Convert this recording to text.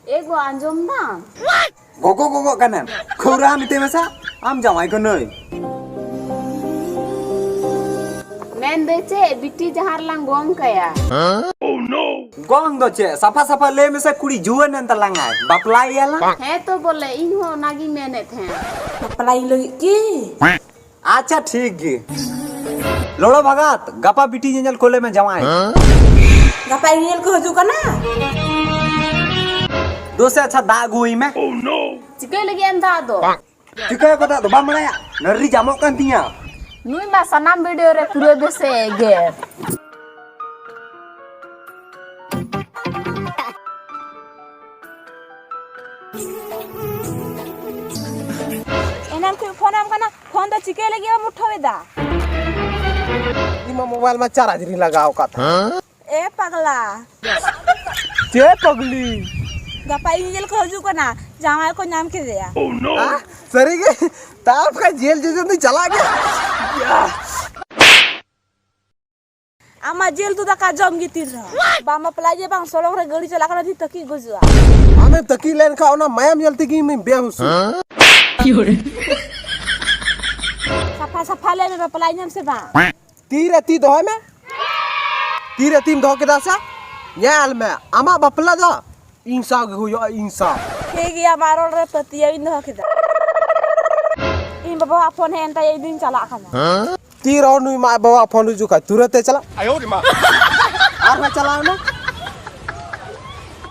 एगो आंजम ना गोगो गोगो कानन खौरा मिते मसा आम जामाई को नई मेन देचे बिट्टी जहार लांग गोंग कया गोंग दो चे सफा सफा ले में से कुड़ी जुवन नंत लंगाय बापलाई याला है तो बोले इन हो नागी मेने थे पलाई लगी की अच्छा ठीक गे लोड़ो भगात गपा बिटी जंजल कोले में जमाए गपाई नियल को हजू कना दो से अच्छा दाग हुई में चिके लगी अंधा दो चिके को तो बामड़ाया नर्री जामो कान तिया नुई मा सनाम वीडियो रे पूरे बेसे गेर एनाम को फोन आम कना फोन तो चिके लगी हम उठवेदा इमा मोबाइल में चार्ज नहीं लगाओ का था ए पगला चे पगली गपाई नियल को हजू कना जामाई को नाम के दिया सरी के ताप का जेल जैसे चला गया आमा जेल तू का जम गितिर रहा बामा पलाई जे बांग सोलोंग रे गाड़ी चला कना थी तकी गुजुआ हमें तकी लेन खाओ ना मैं जलती की मैं बेहोश सफा सफा ले में पलाई नाम से बा तीर ती दो है में तीर तीम दो के दासा याल में आमा बपला दा इंसाफ हो इंसाफ के गया मारो रे पतिया इन हो के दा इन बाबा फोन है एंता एक दिन चला खाना तीर और नुई मां बाबा फोन रुजू का तुरंत चला आयो रे मां और मैं चलाओ ना